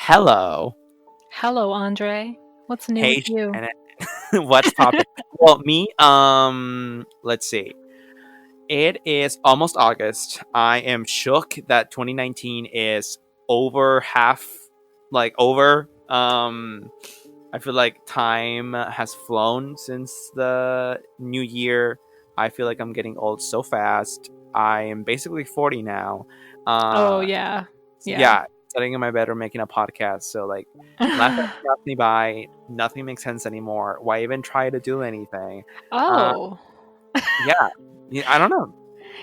Hello. Hello, Andre. What's new with Hey, you? Shannon. What's poppin'? Well, me, let's see. It is almost August. I am shook that 2019 is over half, like over. I feel like time has flown since the new year. I feel like I'm getting old so fast. I am basically 40 now. Oh, Uh, yeah. Yeah. yeah, sitting in my bedroom making a podcast. So like, life has passed me by. Nothing makes sense anymore. Why even try to do anything? Uh, Oh, yeah, I don't know.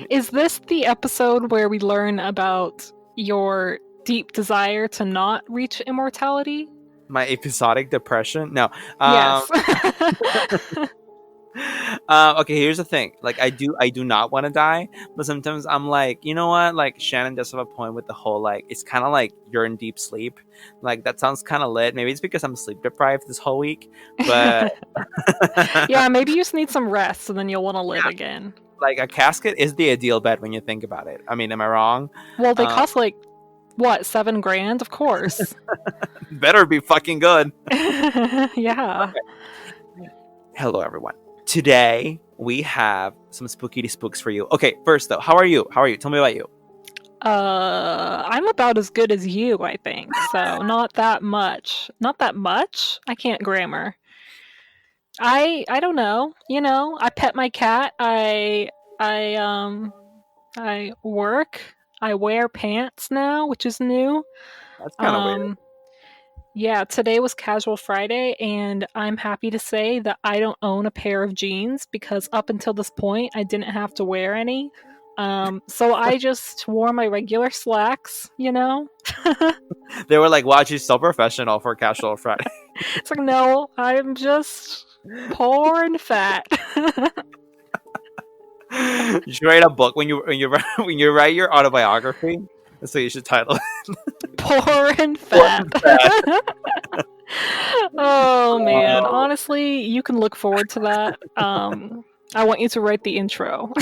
is this the episode where we learn about your deep desire to not reach immortality? My episodic depression. No. Um, Yes. okay, here's the thing. Like, I do not want to die, but sometimes I'm like, you know what? Like, Shannon does have a point with the whole like, it's kind of like you're in deep sleep. Like, that sounds kind of lit. Maybe it's because I'm sleep deprived this whole week, but Yeah, maybe you just need some rest and then you'll want to live again. like a casket is the ideal bed when you think about it. I mean, am I wrong? Well, they Uh, cost like, what, 7 grand? Of course. better be fucking good. Yeah. Okay. Hello, everyone. Today we have some spooky spooks for you. Okay, first though, how are you? How are you? Tell me about you. I'm about as good as you, I think. So not that much. Not that much? I can't grammar. I don't know. I pet my cat. I work. I wear pants now, which is new. That's kind of weird. Um yeah, today was casual Friday and I'm happy to say that I don't own a pair of jeans because up until this point I didn't have to wear any. So I just wore my regular slacks. They were like, "Wow, she's so professional for casual Friday." It's like, no, I'm just poor and fat. You should write a book when you write your autobiography. So you should title it Poor and Born fat. Fat. Oh man, Oh. honestly, you can look forward to that. I want you to write the intro.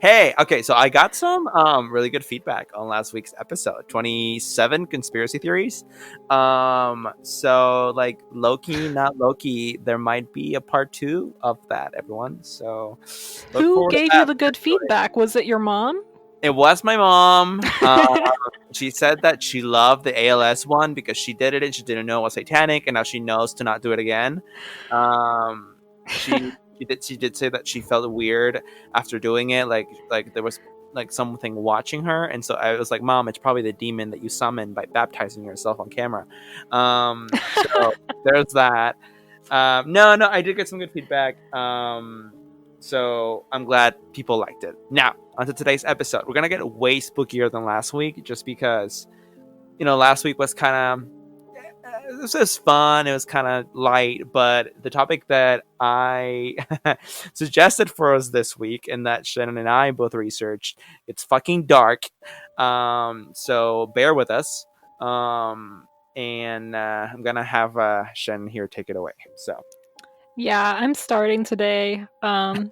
Hey, okay, so I got some really good feedback on last week's episode, 27 conspiracy theories. So like Loki, not Loki, there might be a part 2 of that, everyone. So look Who forward to gave you that. the good feedback? Was it your mom? It was my mom. She said that she loved the ALS one because she did it and she didn't know it was satanic, and now she knows to not do it again. She did say that she felt weird after doing it, like there was like something watching her, and so I was like, "Mom, it's probably the demon that you summoned by baptizing yourself on camera." So there's that. No, I did get some good feedback. So I'm glad people liked it. Now, onto today's episode. We're gonna get way spookier than last week, just because last week was kind of this was fun. It was kind of light, but the topic that I suggested for us this week, and that Shannon and I both researched, it's fucking dark. So bear with us. And I'm gonna have Shannon here take it away. So. Yeah, I'm starting today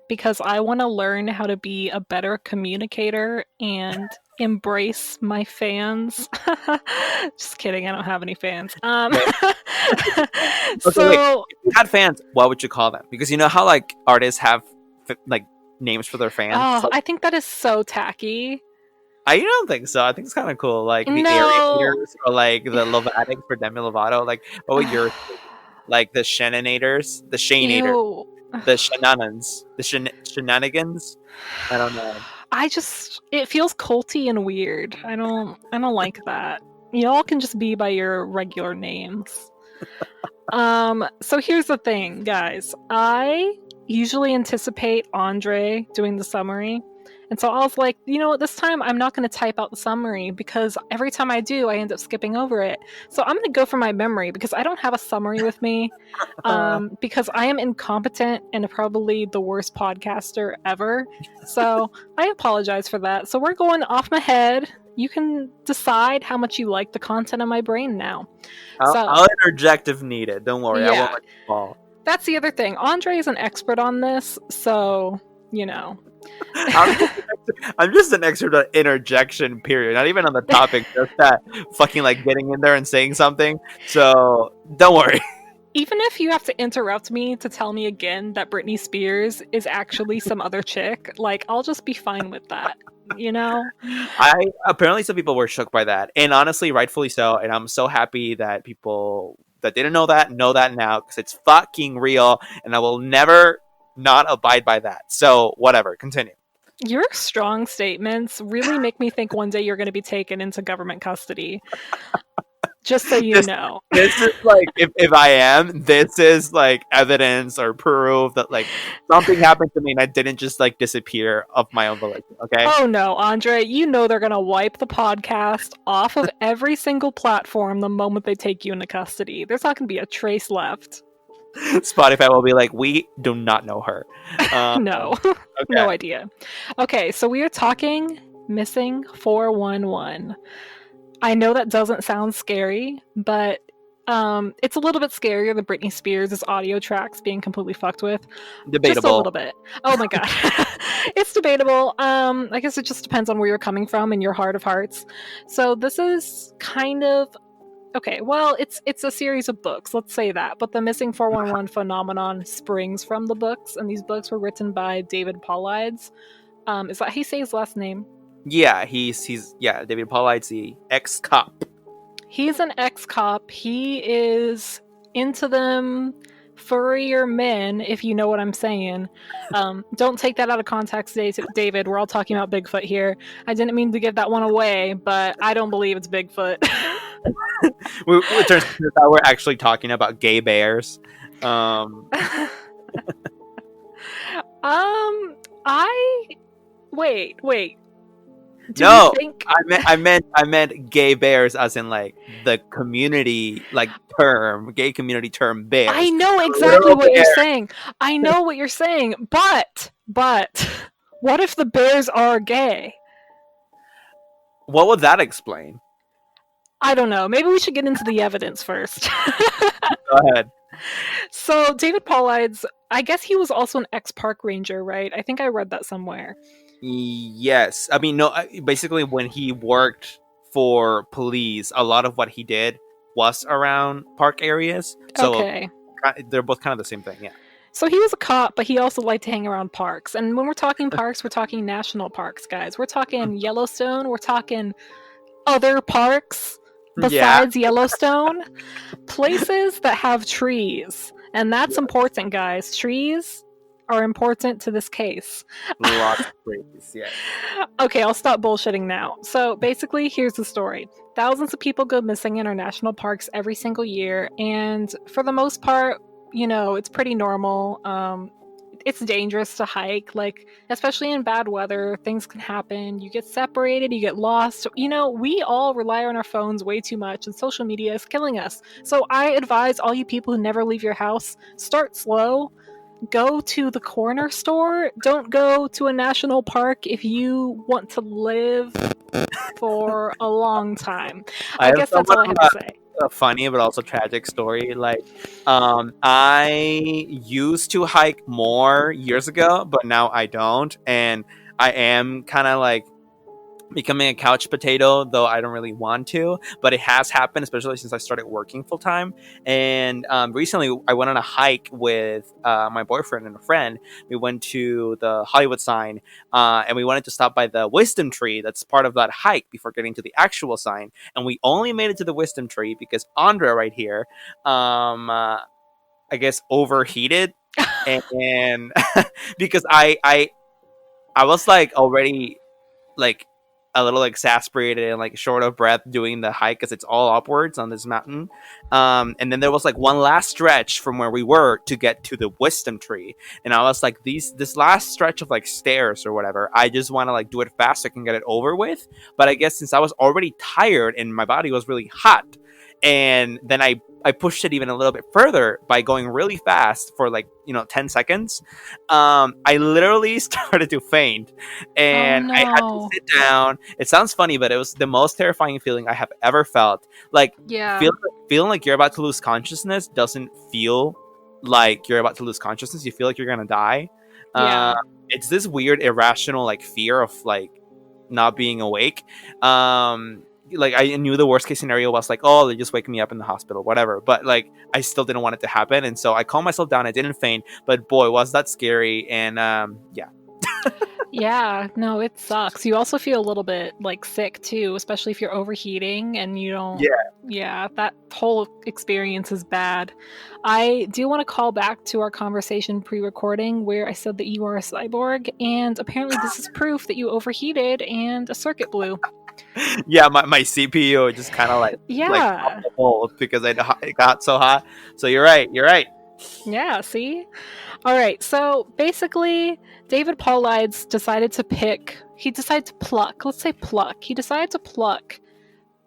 because I want to learn how to be a better communicator and embrace my fans. Just kidding, I don't have any fans. Okay, wait. So, If you had fans, what would you call them? Because you know how like artists have like names for their fans. oh, Like, I think that is so tacky. I don't think so. I think it's kind of cool, like the No. Arianators or like the Lovatics for Demi Lovato. Like, what would yours be? Like the Shannonators, the Shanators, Ew. the Shenanons, the Shenanigans. I don't know. It feels culty and weird. I don't like that. Y'all can just be by your regular names. So here's the thing, guys. I usually anticipate Andre doing the summary. And so I was like, you know what, this time I'm not going to type out the summary because every time I do, I end up skipping over it. So I'm going to go for my memory because I don't have a summary with me because I am incompetent and probably the worst podcaster ever. So I apologize for that. So we're going off my head. You can decide how much you like the content of my brain now. I'll interject if needed. Don't worry, I won't Yeah, let you fall. that's the other thing. Andre is an expert on this, so you know. I'm just an extra interjection. Period. Not even on the topic. Just that fucking like getting in there and saying something. So don't worry. Even if you have to interrupt me to tell me again that Britney Spears is actually some other chick, like, I'll just be fine with that, you know? I apparently some people were shook by that, and honestly, rightfully so. And I'm so happy that people that didn't know that now because it's fucking real, and I will never not abide by that. So whatever, continue. Your strong statements really make me think one day you're going to be taken into government custody. Just so you This know. this is like if I am, this is like evidence or proof that like something happened to me and I didn't just like disappear of my own volition. Okay. Oh no, Andre, you know they're going to wipe the podcast off of every single platform the moment they take you into custody. There's not going to be a trace left. Spotify will be like, we do not know her. No, Okay. no idea. Okay, so we are talking missing 411. I know that doesn't sound scary, but it's a little bit scarier than Britney Spears' audio tracks being completely fucked with. Just a Debatable. little bit. Oh my god. It's debatable. I guess it just depends on where you're coming from in your heart of hearts. So this is kind of okay, well, it's a series of books, let's say that. But the missing 411 phenomenon springs from the books, and these books were written by David Paulides. Is that how you say his last name? Yeah, he's David Paulides, the ex-cop. He's an ex-cop. He is into them furrier men, if you know what I'm saying. Don't take that out of context, David. We're all talking about Bigfoot here. I didn't mean to give that one away, but I don't believe it's Bigfoot. It turns out we're actually talking about gay bears. I wait. Do No, you think I meant gay bears as in like the community like term, gay community term bears. I know exactly Literal what you're bear. saying. I know what you're saying, but what if the bears are gay? What would that explain? I don't know. Maybe we should get into the evidence first. Go ahead. So, David Paulides, I guess he was also an ex-park ranger, right? I think I read that somewhere. Yes, I mean no. Basically, when he worked for police, a lot of what he did was around park areas. So Okay. they're both kind of the same thing. Yeah. So he was a cop, but he also liked to hang around parks. And when we're talking parks, we're talking national parks, guys. We're talking Yellowstone. We're talking other parks Yeah. besides Yellowstone. Places that have trees. And that's important, guys. Trees are important to this case. Lots of trees. Yeah. Okay, I'll stop bullshitting now. So basically, here's the story. Thousands of people go missing in our national parks every single year, and for the most part, you know, it's pretty normal. It's dangerous to hike, like, especially in bad weather, things can happen. You get separated, you get lost. You know, we all rely on our phones way too much, and social media is killing us. So I advise all you people who never leave your house, start slow. Go to the corner store. Don't go to a national park if you want to live for a long time. I guess that's all I have to say. A funny but also tragic story. Like, I used to hike more years ago, but now I don't, and I am kind of like becoming a couch potato, though I don't really want to, but it has happened, especially since I started working full time. And recently I went on a hike with my boyfriend and a friend. We went to the Hollywood sign, and we wanted to stop by the wisdom tree that's part of that hike before getting to the actual sign. And we only made it to the wisdom tree because Andrea right here, I guess, overheated. And because I was like already like a little exasperated and like short of breath doing the hike because it's all upwards on this mountain. And then there was like one last stretch from where we were to get to the wisdom tree, and I was like, this last stretch of like stairs or whatever, I just want to like do it fast so I can get it over with. But I guess since I was already tired and my body was really hot, and then I pushed it even a little bit further by going really fast for like 10 seconds. I literally started to faint, and I had to sit down. It sounds funny, but it was the most terrifying feeling I have ever felt. Like, Yeah. feeling like you're about to lose consciousness doesn't feel like you're about to lose consciousness. You feel like you're gonna die. Yeah. it's this weird irrational like fear of like not being awake. Like I knew the worst case scenario was like, oh, they just wake me up in the hospital, whatever. But like I still didn't want it to happen, and so I calmed myself down. I didn't faint, but boy, was that scary. And yeah, Yeah, no, it sucks. You also feel a little bit like sick too, especially if you're overheating and you don't. yeah, Yeah, that whole experience is bad. I do want to call back to our conversation pre recording where I said that you are a cyborg, and apparently this is proof that you overheated and a circuit blew. yeah. My CPU just kind of like Yeah, because it got so hot. So you're right. You're right. yeah, see? All right, so basically, David Paulides decided to pick, he decided to pluck, let's say pluck, he decided to pluck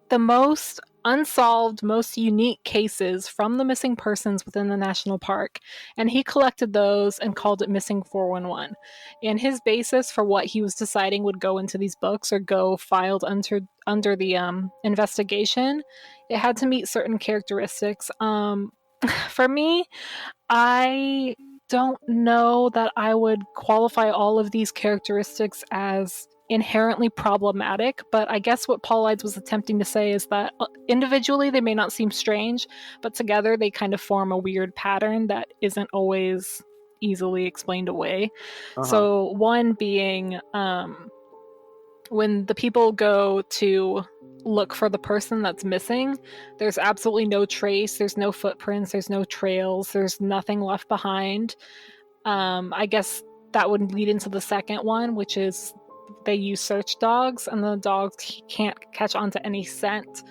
the most unsolved, most unique cases from the missing persons within the national park, and he collected those and called it Missing 411. And his basis for what he was deciding would go into these books or go filed under the investigation, it had to meet certain characteristics. For me, I don't know that I would qualify all of these characteristics as inherently problematic, but I guess what Paulides was attempting to say is that individually they may not seem strange, but together they kind of form a weird pattern that isn't always easily explained away. Uh huh. So, one being when the people go to look for the person that's missing, there's absolutely no trace, there's no footprints, there's no trails, there's nothing left behind. I guess that would lead into the second one, which is they use search dogs, and the dogs can't catch on to any scent.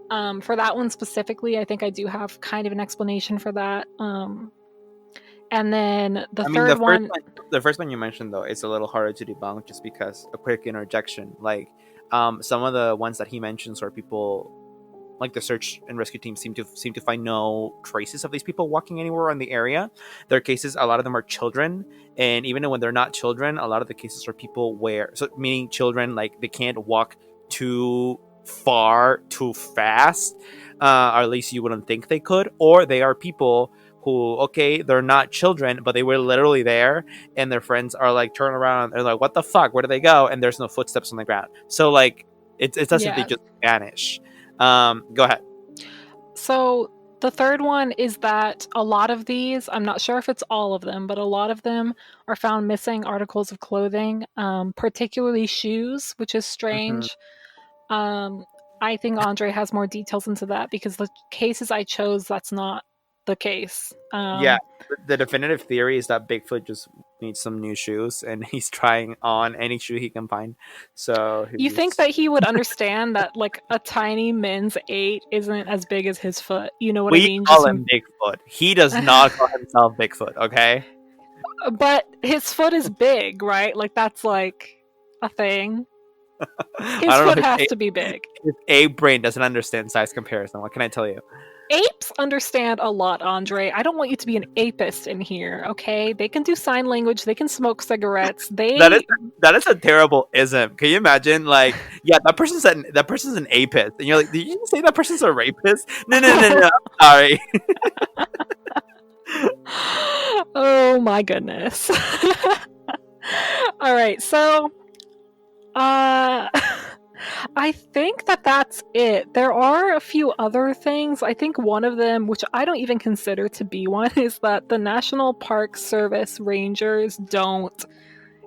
For that one specifically, I think I do have kind of an explanation for that. And then the I mean, third one, the first one you mentioned though is a little harder to debunk, just because a quick interjection. Like, some of the ones that he mentions where people like the search and rescue team seem to find no traces of these people walking anywhere in the area. Their cases, a lot of them are children, and even when they're not children, a lot of the cases are people where, so meaning children, like they can't walk too far too fast, or at least you wouldn't think they could, or they are people who, okay, they're not children, but they were literally there, and their friends are like turn around, they're like, what the fuck, where do they go? And there's no footsteps on the ground, so like it's as if they yeah. just vanish. Go ahead. So the third one is that a lot of these, I'm not sure if it's all of them, but a lot of them are found missing articles of clothing, particularly shoes, which is Mhm. strange. Um, I think Andre has more details into that because the cases I chose, that's not the case. Yeah, the definitive theory is that Bigfoot just needs some new shoes, and he's trying on any shoe he can find. So You he's think just, that he would understand that like a tiny men's 8 isn't as big as his foot? You know what I we mean? call him Bigfoot. He does not call himself Bigfoot. Okay. But his foot is big, right? Like that's like a thing. I His don't know foot if has to be big. his A brain doesn't understand size comparison. What can I tell you? Apes understand a lot, Andre. I don't want you to be an apist in here, okay? They can do sign language, they can smoke cigarettes. That is They that is a terrible ism. Can you imagine? Like, yeah, that person's an apist, and you're like, did you just say that person's a rapist? No, no, no, no. I'm sorry. Oh my goodness. All right, so uh I think that that's it. There are a few other things. I think one of them, which I don't even consider to be one, is that the National Park Service rangers don't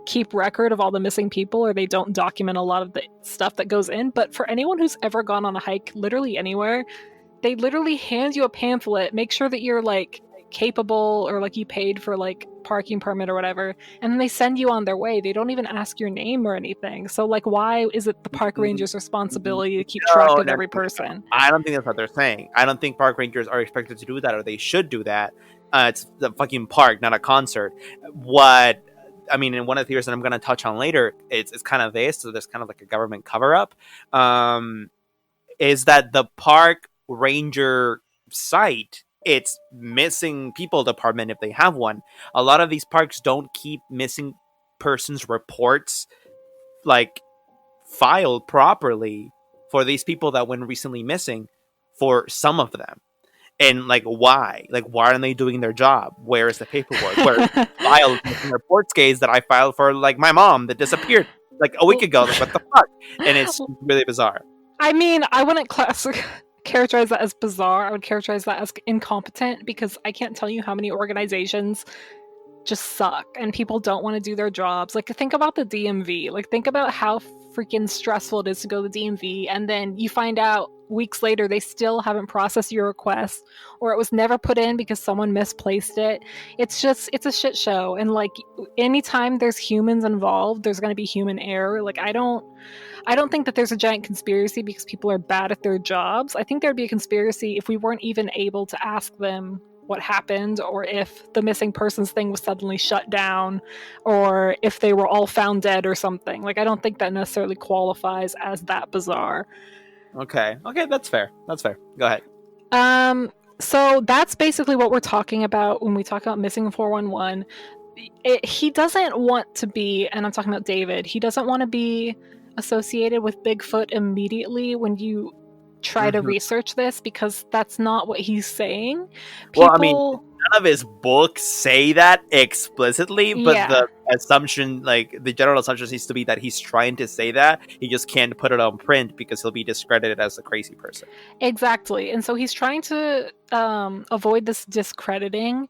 keep record of all the missing people, or they don't document a lot of the stuff that goes in. But for anyone who's ever gone on a hike literally anywhere, they literally hand you a pamphlet, make sure that you're like capable or like you paid for like parking permit or whatever, and then they send you on their way. They don't even ask your name or anything. So like why is it the park ranger's responsibility to keep track No, of no, every person? I don't think that's what they're saying. I don't think park rangers are expected to do that, or they should do that. It's the fucking park, not a concert. What I mean, and one of the theories that I'm going to touch on later, it's kind of this. So there's kind of like a government cover up. Is that the park ranger site? It's missing people department if they have one. A lot of these parks don't keep missing persons reports like filed properly for these people that went recently missing, for some of them. And like, why? Like, why aren't they doing their job? Where is the paperwork? Where is the file in their court case that I filed for, like, my mom that disappeared like a week ago? Like, what the fuck? And it's really bizarre. I mean, I wouldn't characterize that as bizarre. I would characterize that as incompetent, because I can't tell you how many organizations just suck and people don't want to do their jobs. Like, think about the DMV. Like, think about how freaking stressful it is to go to the DMV, and then you find out weeks later they still haven't processed your request, or it was never put in because someone misplaced it. It's a shit show. And like, anytime there's humans involved, there's going to be human error. Like, I don't think that there's a giant conspiracy because people are bad at their jobs. I think there'd be a conspiracy if we weren't even able to ask them what happened, or if the missing persons thing was suddenly shut down, or if they were all found dead or something. Like, I don't think that necessarily qualifies as that bizarre. Okay, that's fair. Go ahead. So that's basically what we're talking about when we talk about missing 411. He doesn't want to be, and I'm talking about David, he doesn't want to be associated with Bigfoot immediately when you try to research this, because that's not what he's saying. Well, I mean, none of his books say that explicitly, but Yeah. the assumption, like, the general assumption seems to be that he's trying to say that. He just can't put it on print because he'll be discredited as a crazy person. Exactly. And so he's trying to avoid this discrediting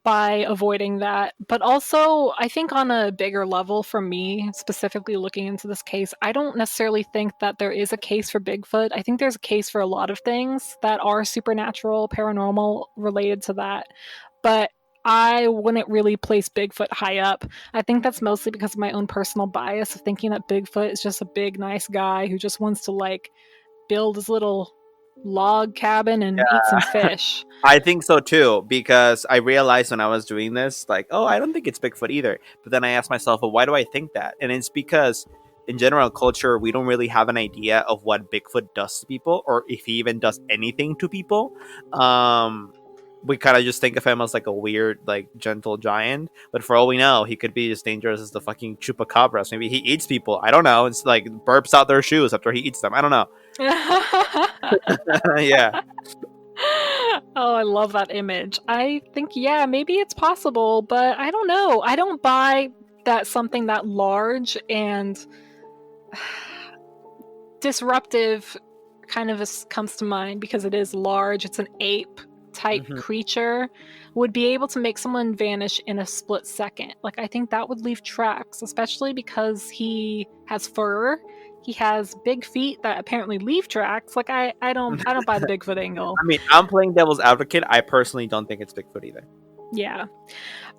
by avoiding that. But also, I think on a bigger level, for me, specifically looking into this case, I don't necessarily think that there is a case for Bigfoot. I think there's a case for a lot of things that are supernatural, paranormal related to that. But I wouldn't really place Bigfoot high up. I think that's mostly because of my own personal bias of thinking that Bigfoot is just a big, nice guy who just wants to, like, build his little log cabin and eat some fish. I think so too, because I realized when I was doing this, like, oh, I don't think it's Bigfoot either. But then I asked myself, well, why do I think that? And it's because in general culture, we don't really have an idea of what Bigfoot does to people, or if he even does anything to people. We kind of just think of him as like a weird, like, gentle giant. But for all we know, he could be as dangerous as the fucking chupacabras. Maybe he eats people. I don't know. It's like burps out their shoes after he eats them. I don't know. Yeah. Oh, I love that image. I think, yeah, maybe it's possible, but I don't know. I don't buy that something that large and disruptive kind of comes to mind, because it is large. It's an ape type creature, would be able to make someone vanish in a split second. Like, I think that would leave tracks, especially because he has fur. He has big feet that apparently leave tracks. Like, I don't buy the Bigfoot angle. I mean, I'm playing devil's advocate. I personally don't think it's Bigfoot either. Yeah.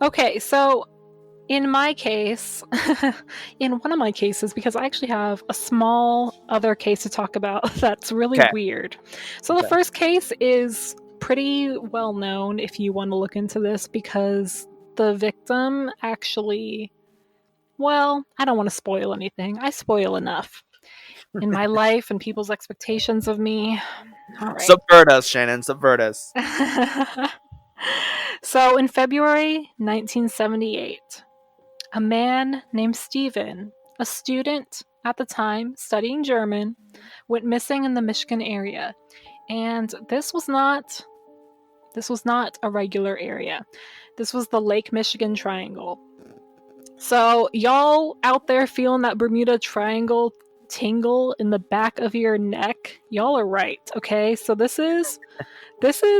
Okay, so in my case, in one of my cases, because I actually have a small other case to talk about that's really weird. So the first case is pretty well known if you want to look into this, because the victim actually, well, I don't want to spoil anything. I spoil enough in my life and people's expectations of me. All right. Subvert us, Shannon. Subvert us. So in February 1978, a man named Steven, a student at the time studying German, went missing in the Michigan area. And this was not a regular area. This was the Lake Michigan Triangle. So y'all out there feeling that Bermuda Triangle tingle in the back of your neck, y'all are right, okay? So this is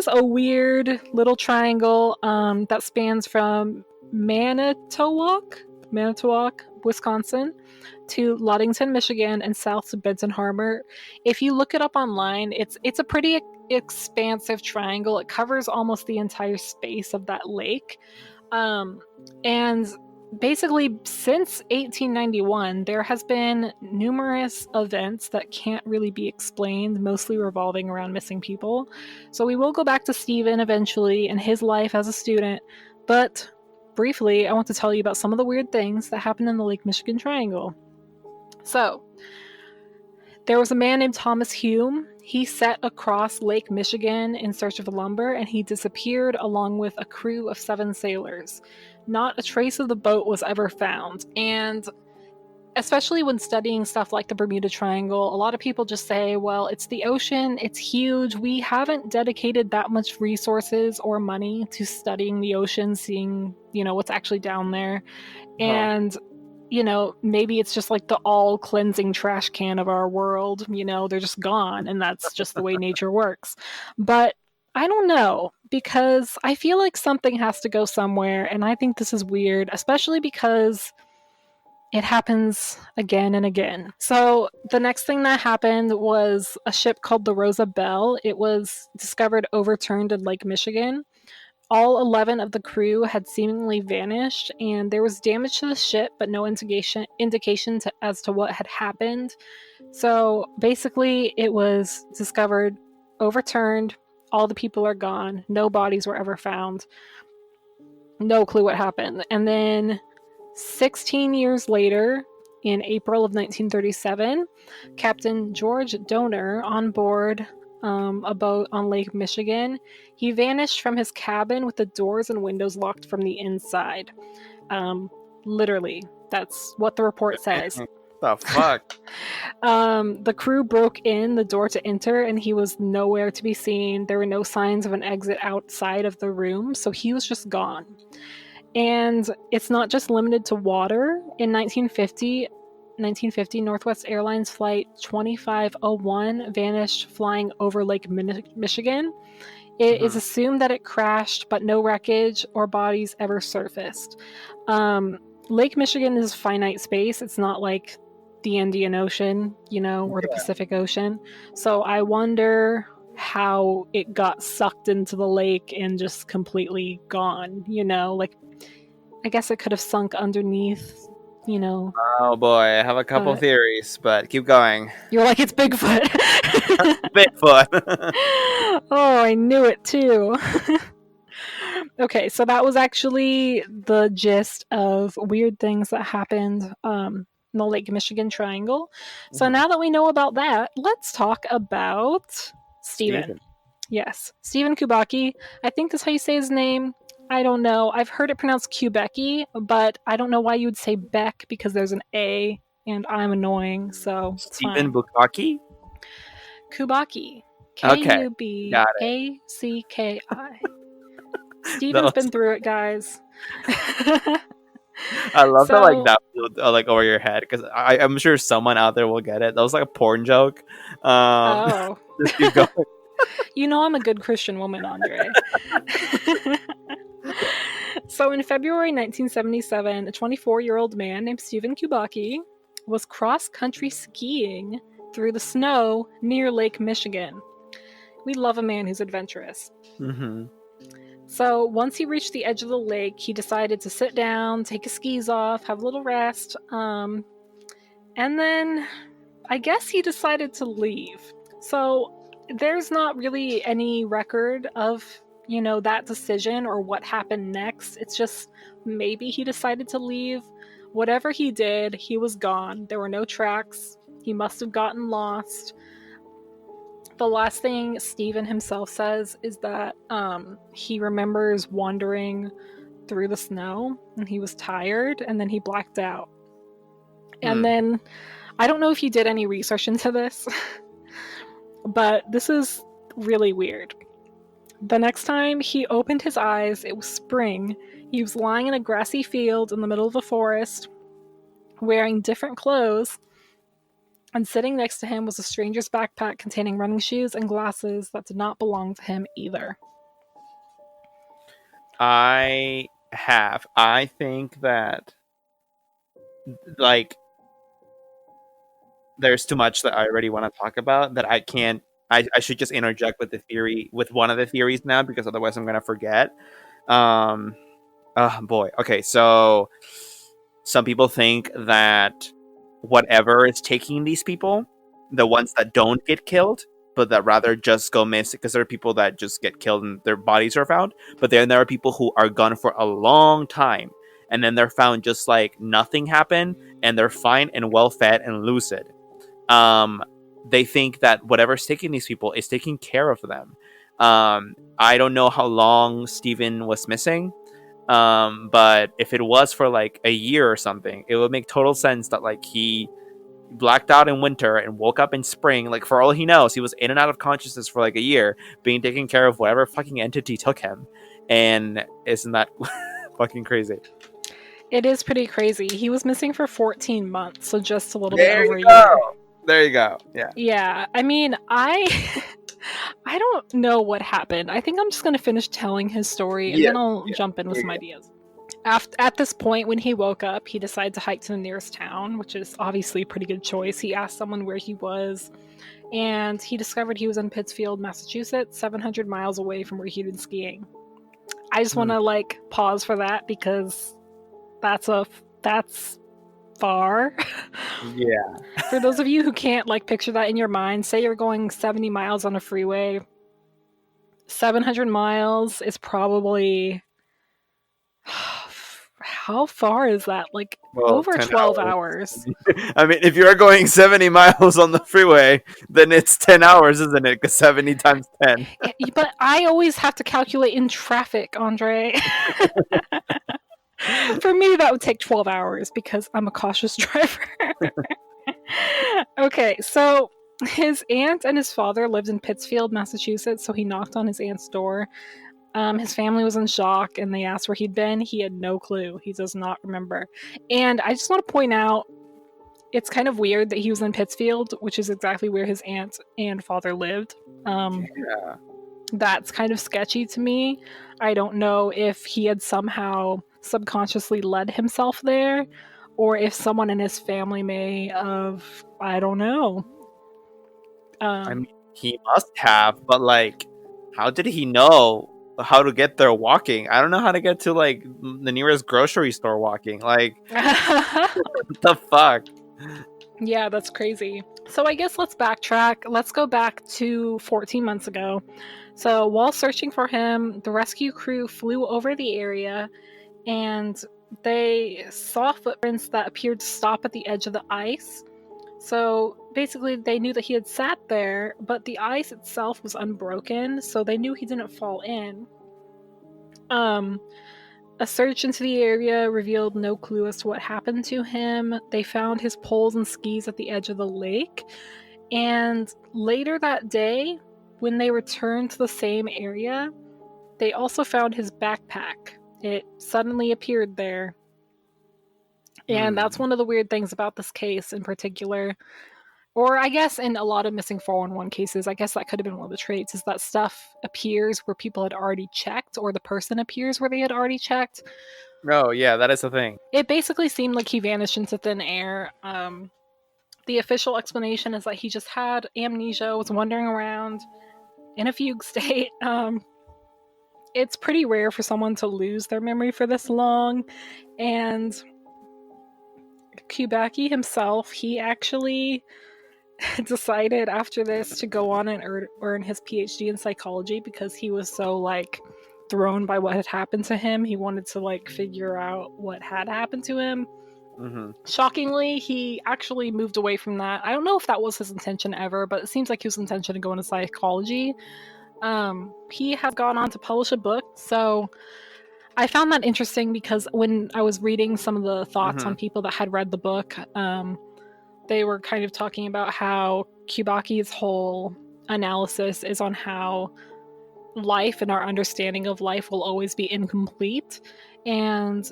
a weird little triangle that spans from Manitowoc, Wisconsin, to Ludington, Michigan, and south to Benton Harbor. If you look it up online, it's a pretty expansive triangle. It covers almost the entire space of that lake. And basically, since 1891, there has been numerous events that can't really be explained, mostly revolving around missing people. So we will go back to Stephen eventually and his life as a student, but briefly, I want to tell you about some of the weird things that happened in the Lake Michigan Triangle. So, there was a man named Thomas Hume. He set across Lake Michigan in search of lumber, and he disappeared along with a crew of 7 sailors. Not a trace of the boat was ever found. And especially when studying stuff like the Bermuda Triangle, a lot of people just say, well, it's the ocean, it's huge. We haven't dedicated that much resources or money to studying the ocean, seeing, what's actually down there. Huh. And, maybe it's just like the all cleansing trash can of our world. They're just gone, and that's just the way nature works. But I don't know, because I feel like something has to go somewhere, and I think this is weird, especially because it happens again and again. So the next thing that happened was a ship called the Rosa Belle. It was discovered overturned in Lake Michigan. All 11 of the crew had seemingly vanished, and there was damage to the ship, but no indication as to what had happened. So basically, it was discovered, overturned, all the people are gone, no bodies were ever found, no clue what happened. And then 16 years later, in April of 1937, Captain George Donner, on board a boat on Lake Michigan, he vanished from his cabin with the doors and windows locked from the inside. Literally, that's what the report says. The fuck? The crew broke in the door to enter, and he was nowhere to be seen. There were no signs of an exit outside of the room, so he was just gone. And it's not just limited to water. In 1950, Northwest Airlines Flight 2501 vanished flying over Lake Michigan. It is assumed that it crashed, but no wreckage or bodies ever surfaced. Lake Michigan is finite space. It's not like the Indian Ocean, or the Pacific Ocean. So I wonder how it got sucked into the lake and just completely gone, like I guess it could have sunk underneath, Oh boy, I have a couple But- theories, but keep going. You're like, it's Bigfoot. Bigfoot. Oh, I knew it too. Okay, so that was actually the gist of weird things that happened in the Lake Michigan Triangle. So now that we know about that, let's talk about Stephen. Yes, Stephen Kubacki. I think that's how you say his name. I don't know. I've heard it pronounced Quebecy, but I don't know why you would say Beck, because there's an A, and I'm annoying, so it's Stephen fine. Bukaki? Kubacki. Okay, Kubacki. Stephen's been through it, guys. I love that, like that, like over your head, because I'm sure someone out there will get it. That was like a porn joke. Oh. Just keep going. I'm a good Christian woman, Andre. So in February 1977, a 24-year-old man named Stephen Kubacki was cross-country skiing through the snow near Lake Michigan. We love a man who's adventurous. So once he reached the edge of the lake, he decided to sit down, take his skis off, have a little rest, and then I guess he decided to leave. So there's not really any record of, that decision or what happened next. It's just maybe he decided to leave. Whatever he did, he was gone. There were no tracks. He must have gotten lost. The last thing Stephen himself says is that he remembers wandering through the snow and he was tired, and then he blacked out. And then, I don't know if you did any research into this, but this is really weird. The next time he opened his eyes, it was spring. He was lying in a grassy field in the middle of a forest, wearing different clothes, and sitting next to him was a stranger's backpack containing running shoes and glasses that did not belong to him either. I think that, like, there's too much that I already want to talk about that I can't. I should just interject with one of the theories now, because otherwise I'm gonna forget. Oh boy. Okay, so some people think that whatever is taking these people, the ones that don't get killed, but that rather just go missing, because there are people that just get killed and their bodies are found, but then there are people who are gone for a long time, and then they're found just like nothing happened, and they're fine and well fed and lucid. They think that whatever's taking these people is taking care of them. I don't know how long Stephen was missing. But if it was for like a year or something, it would make total sense that like he blacked out in winter and woke up in spring. Like for all he knows, he was in and out of consciousness for like a year, being taken care of whatever fucking entity took him. And isn't that fucking crazy? It is pretty crazy. He was missing for 14 months, so just a little bit There over you a go. year. There you go. Yeah. Yeah, I mean, I don't know what happened. I think I'm just gonna finish telling his story and Yeah. then I'll Yeah. jump in with Yeah. some ideas. At this point, when he woke up, he decided to hike to the nearest town, which is obviously a pretty good choice. He asked someone where he was, and he discovered he was in Pittsfield, Massachusetts, 700 miles away from where he'd been skiing. I just want to like pause for that because that's far. Yeah. For those of you who can't like picture that in your mind, say you're going 70 miles on a freeway. 700 miles is probably how far is that? Like Well, over 10 12 hours. hours. I mean, if you're going 70 miles on the freeway, then it's 10 hours, isn't it? Because 70 times 10. But I always have to calculate in traffic, Andre. For me, that would take 12 hours because I'm a cautious driver. Okay, so his aunt and his father lived in Pittsfield, Massachusetts, so he knocked on his aunt's door. His family was in shock and they asked where he'd been. He had no clue. He does not remember. And I just want to point out it's kind of weird that he was in Pittsfield, which is exactly where his aunt and father lived. Yeah. That's kind of sketchy to me. I don't know if he had somehow subconsciously led himself there or if someone in his family may have, I don't know. I mean, he must have, but like, how did he know how to get there walking? I don't know how to get to like the nearest grocery store walking. Like, what the fuck? Yeah, that's crazy. So I guess let's backtrack. Let's go back to 14 months ago. So while searching for him, the rescue crew flew over the area and they saw footprints that appeared to stop at the edge of the ice. So basically, they knew that he had sat there, but the ice itself was unbroken, so they knew he didn't fall in. A search into the area revealed no clue as to what happened to him. They found his poles and skis at the edge of the lake. And later that day, when they returned to the same area, they also found his backpack. It suddenly appeared there. And that's one of the weird things about this case in particular. Or I guess in a lot of missing 411 cases, I guess that could have been one of the traits, is that stuff appears where people had already checked, or the person appears where they had already checked. No, yeah, that is the thing. It basically seemed like he vanished into thin air. The official explanation is that he just had amnesia, was wandering around in a fugue state. It's pretty rare for someone to lose their memory for this long, and Kubaki himself, he actually decided after this to go on and earn his PhD in psychology because he was so like thrown by what had happened to him. He wanted to like figure out what had happened to him. Shockingly, he actually moved away from that. I don't know if that was his intention ever, but it seems like his intention to go into psychology. He has gone on to publish a book, so I found that interesting because when I was reading some of the thoughts on people that had read the book, they were kind of talking about how Kubaki's whole analysis is on how life and our understanding of life will always be incomplete. And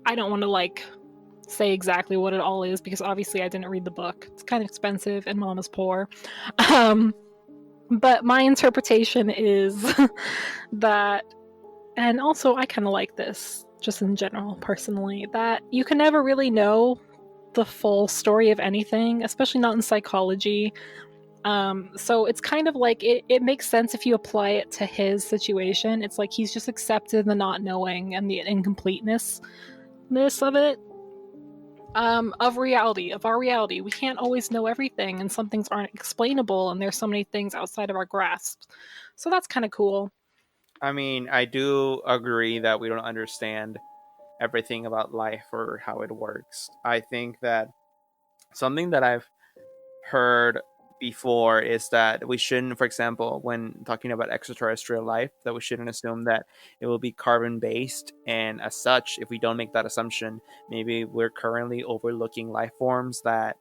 I don't want to like say exactly what it all is because obviously I didn't read the book. It's kind of expensive and mom is poor. But my interpretation is that, and also I kind of like this just in general personally, that you can never really know the full story of anything, especially not in psychology. So it's kind of like it makes sense if you apply it to his situation. It's like he's just accepted the not knowing and the incompleteness of it. Of reality, of our reality. We can't always know everything, and some things aren't explainable, and there's so many things outside of our grasp. So that's kind of cool. I mean, I do agree that we don't understand everything about life or how it works. I think that something that I've heard before is that we shouldn't, for example, when talking about extraterrestrial life, that we shouldn't assume that it will be carbon based. And as such, if we don't make that assumption, maybe we're currently overlooking life forms that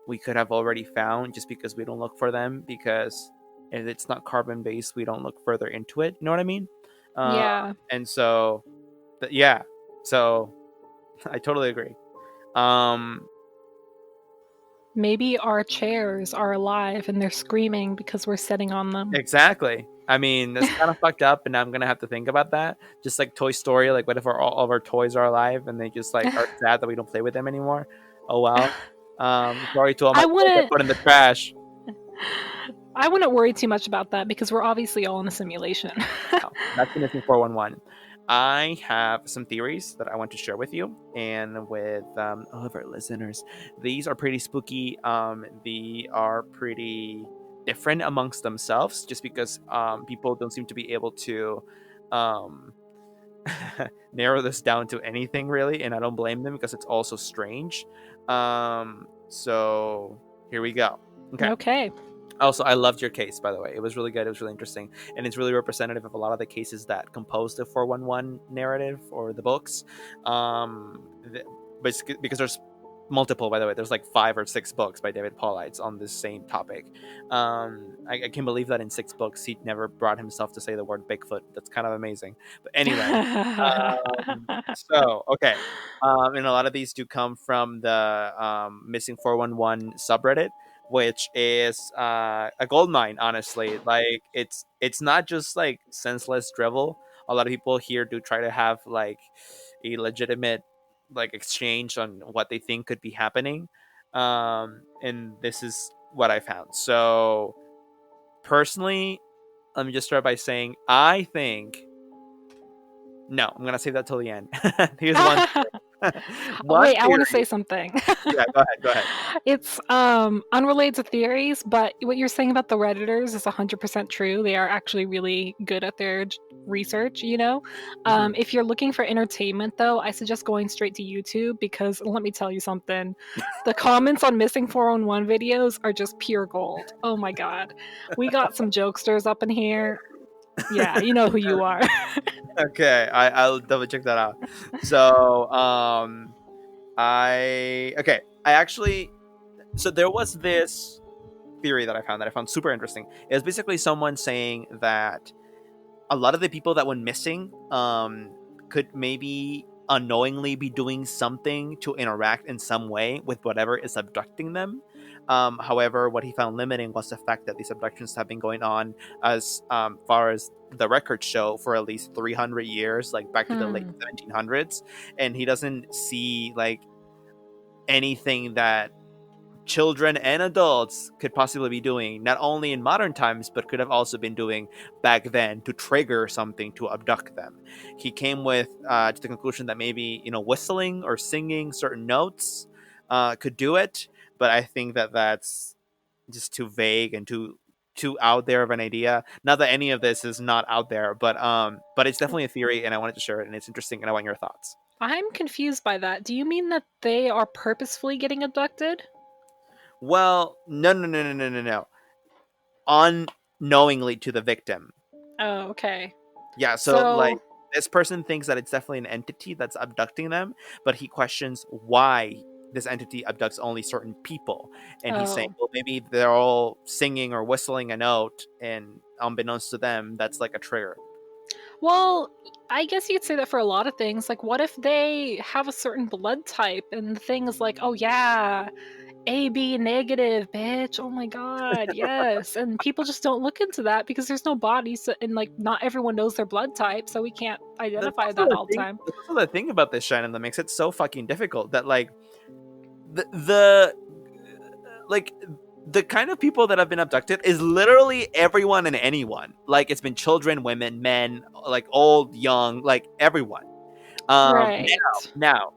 we could have already found just because we don't look for them. Because if it's not carbon based, we don't look further into it. You know what I mean? Uh, Yeah. and so, yeah. So I totally agree. Um, Maybe our chairs are alive and they're screaming because we're sitting on them. Exactly. I mean, that's kind of fucked up, and I'm gonna have to think about that. Just like Toy Story, like what if all of our toys are alive and they just like are sad that we don't play with them anymore? Oh well. Sorry to all my I toys I wouldn't put in the trash. I wouldn't worry too much about that because we're obviously all in a simulation. No, that's the missing 411. I have some theories that I want to share with you and with all of our listeners. These are pretty spooky. They are pretty different amongst themselves just because people don't seem to be able to um, narrow this down to anything really. And I don't blame them because it's also strange. So here we go. Okay. Okay. Also, I loved your case, by the way. It was really good. It was really interesting. And it's really representative of a lot of the cases that compose the 411 narrative or the books. The, because there's multiple, by the way. There's like 5 or 6 books by David Paulides on this same topic. I can believe that in 6 books, he never brought himself to say the word Bigfoot. That's kind of amazing. But anyway, so, okay. And a lot of these do come from the Missing 411 subreddit, which is a gold mine. Honestly, like it's not just like senseless drivel. A lot of people here do try to have like a legitimate like exchange on what they think could be happening, and this is what I found. So personally, let me just start by saying I think no. I'm gonna save that till the end. Here's one. One Wait, I want to say theory. something. Yeah, go ahead. Go ahead. It's unrelated to theories, but what you're saying about the Redditors is 100% true. They are actually really good at their research, you know? Mhm. If you're looking for entertainment, though, I suggest going straight to YouTube because let me tell you something. The comments on Missing 411 videos are just pure gold. Oh my god. We got some jokesters up in here. Yeah, you know who you are. Okay, I'll double check that out. So, I actually, so there was this theory that I found super interesting. It was basically someone saying that a lot of the people that went missing could maybe unknowingly be doing something to interact in some way with whatever is abducting them. However, what he found limiting was the fact that these abductions have been going on as far as the records show for at least 300 years, like back to the late Hmm. 1700s, and he doesn't see like anything that children and adults could possibly be doing, not only in modern times, but could have also been doing back then to trigger something to abduct them. He came with to the conclusion that maybe whistling or singing certain notes could do it, but I think that that's just too vague and too out there of an idea. Not that any of this is not out there, but it's definitely a theory, and I wanted to share it, and it's interesting, and I want your thoughts. I'm confused by that. Do you mean that they are purposefully getting abducted? Well, no, no, no, no, no, no, no. Unknowingly to the victim. Oh, okay. Yeah, so like So, this person thinks that it's definitely an entity that's abducting them, but he questions why this entity abducts only certain people. And he's saying, oh. well, maybe they're all singing or whistling a note, and unbeknownst to them, that's like a trigger. Well, I guess you could say that for a lot of things. Like, what if they have a certain blood type and the thing is like, oh yeah, AB negative, bitch. Oh my god, yes. And people just don't look into that because there's no bodies and like not everyone knows their blood type, so we can't That's identify also that the all the thing. time. That's also the thing about this Shannon that makes it so fucking difficult. That the like the kind of people that have been abducted is literally everyone and anyone. Like it's been children, women, men, like old, young, like everyone. Right. Now,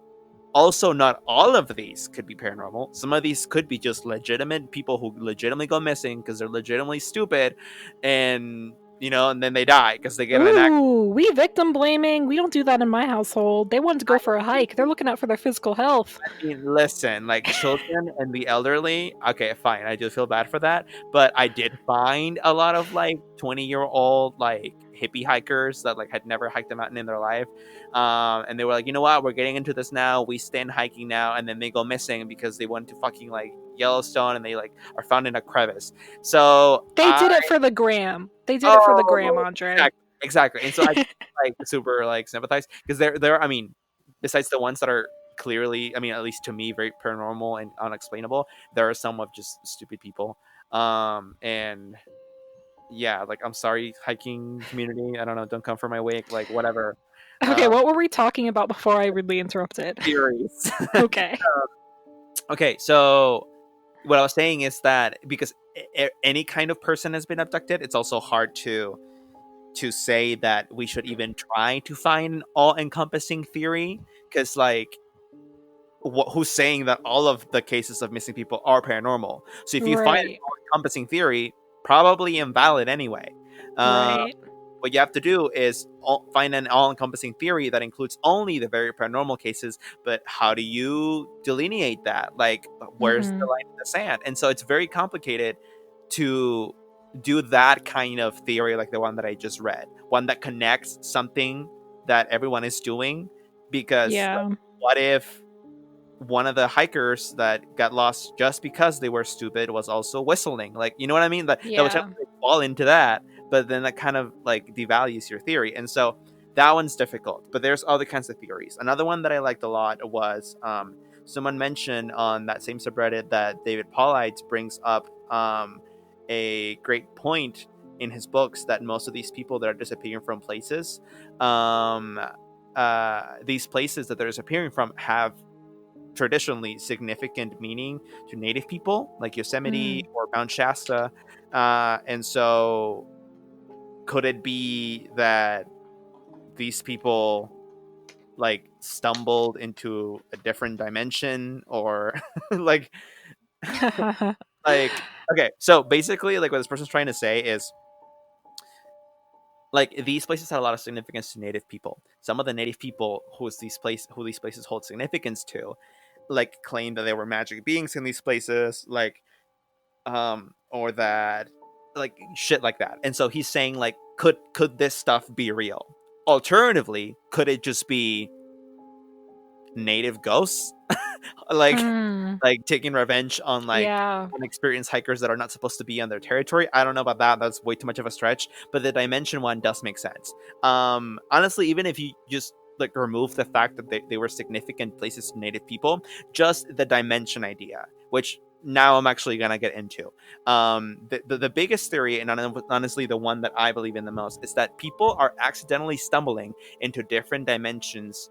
also not all of these could be paranormal. Some of these could be just legitimate people who legitimately go missing because they're legitimately stupid, and and then they die because they get in an accident. Ooh, we victim blaming. We don't do that in my household. They wanted to go for a hike. They're looking out for their physical health. I mean, listen, like children and the elderly, okay, fine. I do feel bad for that. But I did find a lot of like 20-year-old like hippie hikers that like had never hiked a mountain in their life. And they were like, you know what, we're getting into this now. We stand hiking now, and then they go missing because they went to fucking like Yellowstone and they like are found in a crevice. So They did it for the gram. They did it for the gram, oh, Andre. exactly. And so I like super like sympathize because I mean, besides the ones that are clearly, I mean, at least to me, very paranormal and unexplainable, there are some of just stupid people. And yeah, like I'm sorry, hiking community. I don't know, don't come for my wake, like whatever. Okay, what were we talking about before I rudely interrupted? Theories. Okay. Okay, so what I was saying is that because any kind of person has been abducted, it's also hard to say that we should even try to find an all-encompassing theory because like who's saying that all of the cases of missing people are paranormal? So if you find an Right. all-encompassing theory, probably invalid anyway. uh, Right. what you have to do is find an all-encompassing theory that includes only the very paranormal cases. But how do you delineate that? Like, where's the Mm-hmm. line in the sand? And so it's very complicated to do that kind of theory, like the one that I just read, one that connects something that everyone is doing. Because like, Yeah. what if one of the hikers that got lost just because they were stupid was also whistling? Like, you know what I mean? That would Yeah. technically fall into that, but then that kind of like devalues your theory. And so that one's difficult. But there's other kinds of theories. Another one that I liked a lot was someone mentioned on that same subreddit that David Paulides brings up a great point in his books, that most of these people that are disappearing from places, um, these places that they're disappearing from have traditionally significant meaning to Native people, like Yosemite Mm. or Mount Shasta. And so, could it be that these people like stumbled into a different dimension, or like, like, okay, so basically, like what this person's trying to say is like these places had a lot of significance to Native people. Some of the Native people who these places hold significance to, like claim that there were magic beings in these places, like or that like shit like that. And so he's saying like, could this stuff be real? Alternatively, could it just be native ghosts? like Hmm. like taking revenge on like Yeah. unexperienced hikers that are not supposed to be on their territory. I don't know about that. That's way too much of a stretch. But the dimension one does make sense. Honestly, even if you just like remove the fact that they were significant places to native people, just the dimension idea, which now I'm actually gonna get into. The biggest theory, and honestly the one that I believe in the most, is that people are accidentally stumbling into different dimensions.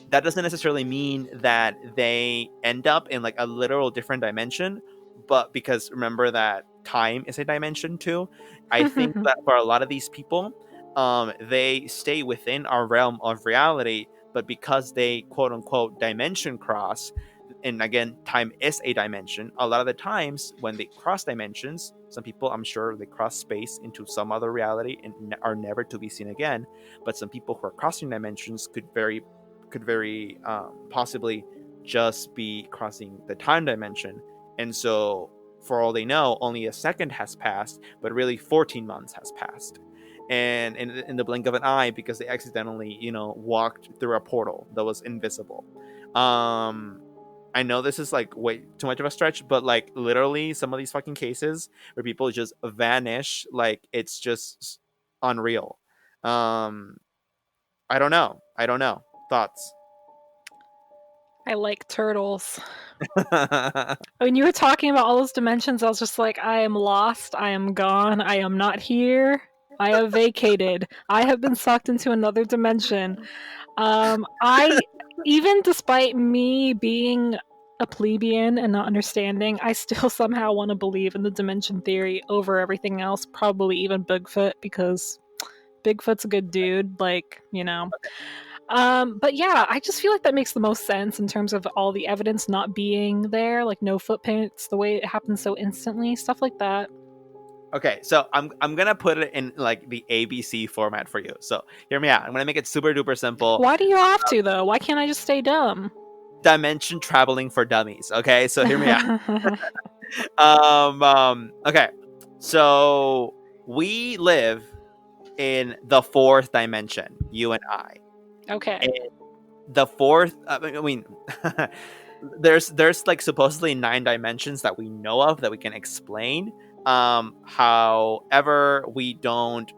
That doesn't necessarily mean that they end up in like a literal different dimension, but because remember that time is a dimension too. I think that for a lot of these people, they stay within our realm of reality, but because they quote unquote dimension cross, and again, time is a dimension. A lot of the times when they cross dimensions, some people, I'm sure, they cross space into some other reality and are never to be seen again. But some people who are crossing dimensions could very possibly just be crossing the time dimension. And so, for all they know, only a second has passed, but really 14 months has passed. And in the blink of an eye, because they accidentally, walked through a portal that was invisible. Um, I know this is like way too much of a stretch, but like literally some of these fucking cases where people just vanish, like it's just unreal. Um, I don't know. I don't know. Thoughts? I like turtles. When you were talking about all those dimensions, I was just like, I am lost. I am gone. I am not here. I have vacated. I have been sucked into another dimension. I, even despite me being a plebeian and not understanding, I still somehow want to believe in the dimension theory over everything else, probably even Bigfoot, because Bigfoot's a good dude, like, you know. But yeah, I just feel like that makes the most sense in terms of all the evidence not being there, like no footprints, the way it happens so instantly, stuff like that. Okay, so I'm gonna put it in like the ABC format for you. So hear me out. I'm gonna make it super duper simple. Why do you have to though? Why can't I just stay dumb? Dimension traveling for dummies. Okay, so hear me out. Okay, so we live in the fourth dimension, you and I. Okay. And the fourth, I mean, there's like supposedly 9 dimensions that we know of that we can explain. However, we don't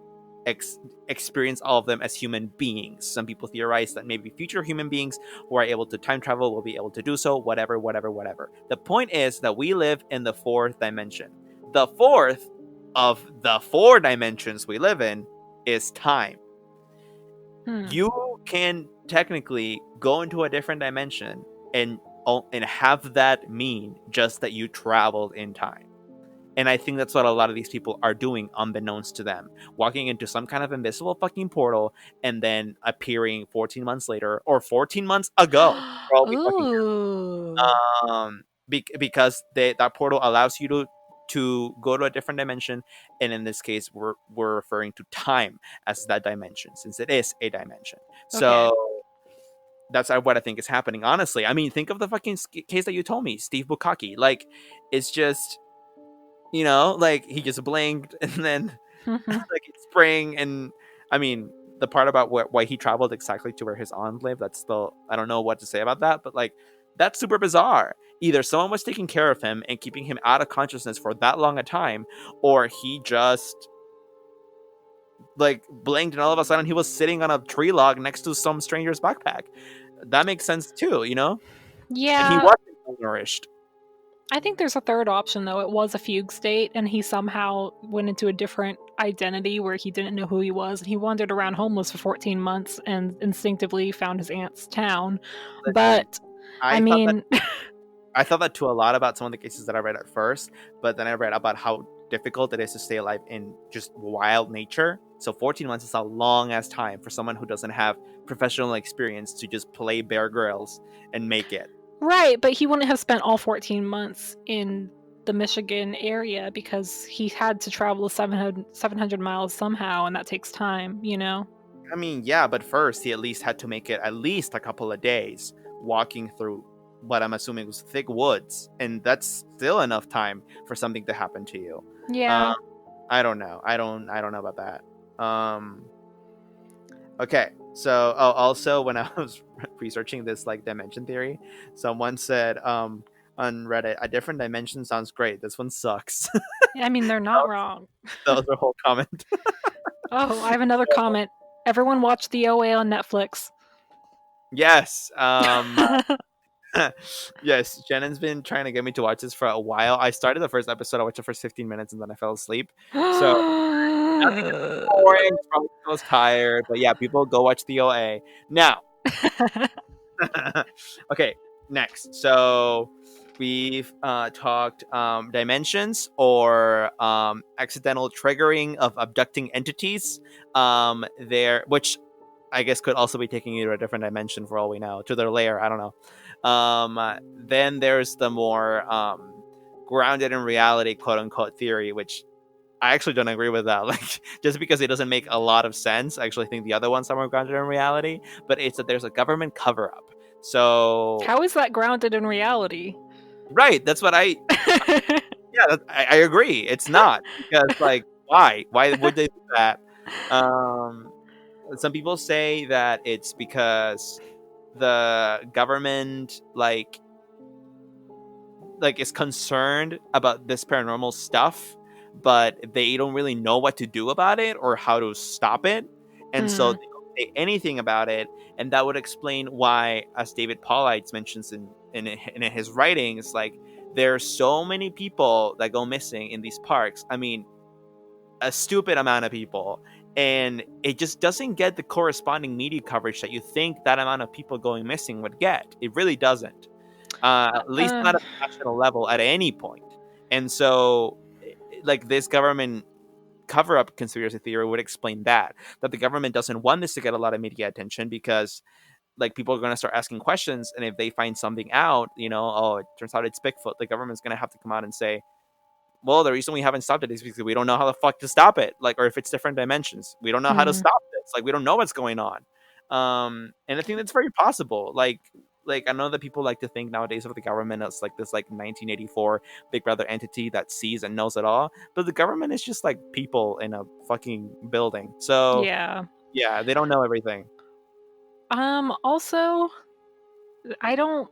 experience all of them as human beings. Some people theorize that maybe future human beings who are able to time travel will be able to do so. Whatever, whatever, whatever. The point is that we live in the fourth dimension. The fourth of the 4 dimensions we live in is time. You can technically go into a different dimension and have that mean just that you traveled in time. And I think that's what a lot of these people are doing unbeknownst to them, walking into some kind of invisible fucking portal and then appearing 14 months later or 14 months ago for all we fucking Ooh. because that portal allows you to go to a different dimension, and in this case we're referring to time as that dimension since it is a dimension. Okay. So that's what I think is happening, honestly. I mean, think of the fucking case that you told me, Steve Bukaki. Like, it's just, like he just blinked and then like it's spring. And I mean, the part about why he traveled exactly to where his aunt lived, that's still, I don't know what to say about that, but like that's super bizarre. Either someone was taking care of him and keeping him out of consciousness for that long a time, or he just like blinked and all of a sudden he was sitting on a tree log next to some stranger's backpack. That makes sense too, and he Yeah, wasn't malnourished. I think there's a third option though. It was a fugue state, and he somehow went into a different identity where he didn't know who he was, and he wandered around homeless for 14 months and instinctively found his aunt's town. Listen, But I I thought that mean, I thought that too a lot about some of the cases that I read at first, but then I read about how difficult it is to stay alive in just wild nature. So 14 months is a long ass time for someone who doesn't have professional experience to just play Bear Grylls and make it. right, but he wouldn't have spent all 14 months in the Michigan area because he had to travel 700 miles somehow, and that takes time. I mean, yeah, but first he at least had to make it at least a couple of days walking through what I'm assuming was thick woods, and that's still enough time for something to happen to you. Yeah. I don't know. I don't know about that. Okay. So, oh, also when I was researching this like dimension theory, someone said on Reddit, a different dimension sounds great. This one sucks. I mean, they're not wrong. That was their whole comment. Oh, I have another comment. Everyone watch the OA on Netflix. Yes. Yes, Shannon's been trying to get me to watch this for a while. I started the first episode, I watched the first 15 minutes and then I fell asleep. So nothing is boring, probably I was tired. But yeah, people go watch the OA. Now, okay, next. So we've talked dimensions or accidental triggering of abducting entities. There, which I guess could also be taking you to a different dimension for all we know, to their lair. I don't know. Then there's the more grounded in reality, quote unquote, theory, which I actually don't agree with that. Like, just because it doesn't make a lot of sense, I actually think the other ones are more grounded in reality. But it's that there's a government cover up. So, How is that grounded in reality? right, that's what yeah, I agree. It's not because, like, why? Why would they do that? Um, some people say that it's because the government is concerned about this paranormal stuff, but they don't really know what to do about it or how to stop it, and so Hmm. they don't say anything about it. And that would explain why, as David Paulides mentions in his writings, like there are so many people that go missing in these parks. I mean, a stupid amount of people, and it just doesn't get the corresponding media coverage that you think that amount of people going missing would get. It really doesn't, at least Uh, not at the national level at any point. And so, like, this government cover up conspiracy theory would explain that the government doesn't want this to get a lot of media attention because like people are going to start asking questions, and if they find something out, oh, it turns out it's Bigfoot, the government's going to have to come out and say, well, the reason we haven't stopped it is because we don't know how the fuck to stop it. Like, or if it's different dimensions, we don't know how to Hmm. stop this. Like, we don't know what's going on. And I think that's very possible. Like I know that people like to think nowadays of the government as like this like 1984 Big Brother entity that sees and knows it all, but the government is just like people in a fucking building. So Yeah. yeah, they don't know everything. Also, I don't.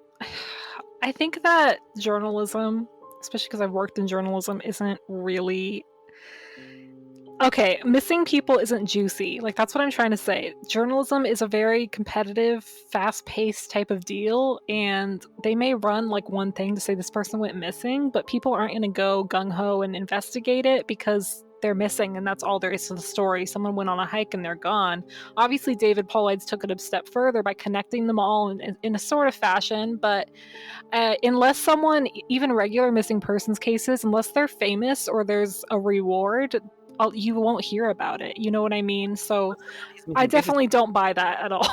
I think that journalism, especially because I've worked in journalism, isn't really. Okay, missing people isn't juicy. Like, that's what I'm trying to say. Journalism is a very competitive, fast paced type of deal, and they may run like one thing to say this person went missing, but people aren't going to go gung ho and investigate it because they're missing and that's all there is to the story. Someone went on a hike and they're gone. Obviously, David Paulides took it a step further by connecting them all in a sort of fashion, but unless someone, even regular missing persons cases, unless they're famous or there's a reward, you won't hear about it. You know what I mean? So These I missing cases, definitely don't buy that at all.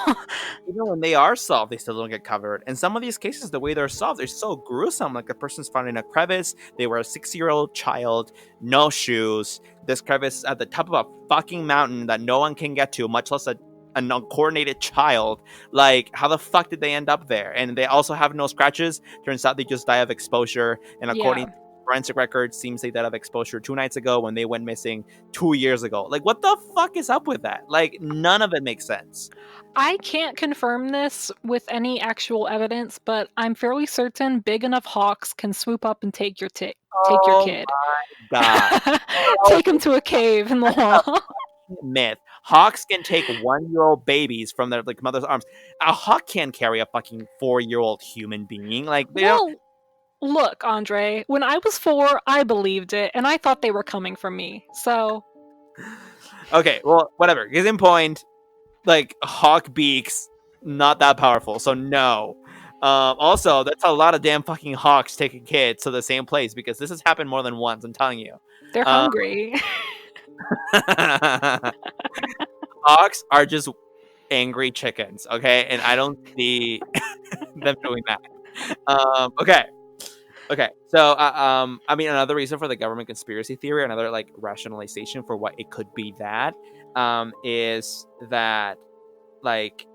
even when they are solved, they still don't get covered. And some of these cases, the way they're solved, they're so gruesome. Like the person's found in a crevice. They were a 6-year-old child, no shoes. This crevice is at the top of a fucking mountain that no one can get to, much less an uncoordinated child. Like, how the fuck did they end up there? And they also have no scratches. Turns out they just die of exposure. And according Yeah. to forensic records, seems they died of exposure 2 nights ago when they went missing 2 years ago. Like, what the fuck is up with that? Like, none of it makes sense. I can't confirm this with any actual evidence, but I'm fairly certain big enough hawks can swoop up and take your Oh kid. my god. Oh, Take him to a cave in the wall. myth. Hawks can take 1-year-old babies from their like mother's arms. A hawk can't carry a fucking 4-year-old human being. Like they don't. Well, look, Andre, when I was 4, I believed it, and I thought they were coming from me. So, Okay, well, whatever. Case in point, like hawk beaks, not that powerful. So no. Also, that's a lot of damn fucking hawks taking kids to the same place because this has happened more than once. I'm telling you. they're Uh, hungry. hawks are just angry chickens, okay, and I don't see them doing that. Okay. Okay, so I mean, another reason for the government conspiracy theory, another like rationalization for what it could be that, is that like,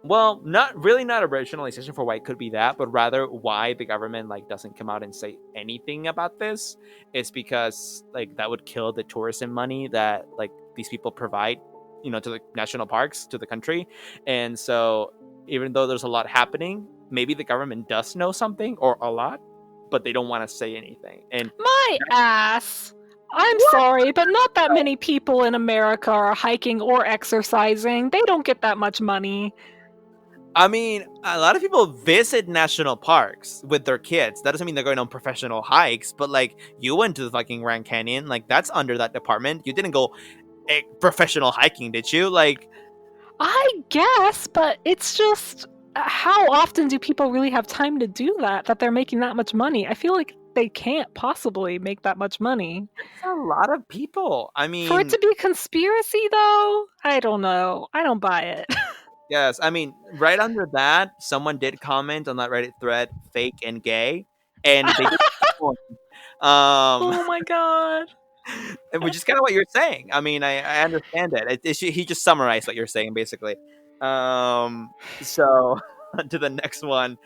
well, not a rationalization for why it could be that, but rather why the government like doesn't come out and say anything about this. It's because like that would kill the tourism money that like these people provide, to the national parks, to the country, and so even though there's a lot happening, maybe the government does know something or a lot, but they don't want to say anything. And My ass. I'm what? sorry, but not that many people in America are hiking or exercising. They don't get that much money. I mean, a lot of people visit national parks with their kids. That doesn't mean they're going on professional hikes, but like you went to the fucking Grand Canyon, like that's under that department. You didn't go professional hiking, did you? Like, I guess, but it's just how often do people really have time to do that they're making that much money? I feel like they can't possibly make that much money. it's a lot of people. I For it mean, to be a conspiracy, though, I don't know. I don't buy it. yes, I mean, right under that, someone did comment on that Reddit thread, fake and gay, and they did. Um, Oh my god. which is kind of what you're saying. I mean, I understand it. He just summarized what you're saying, basically. So to the next one,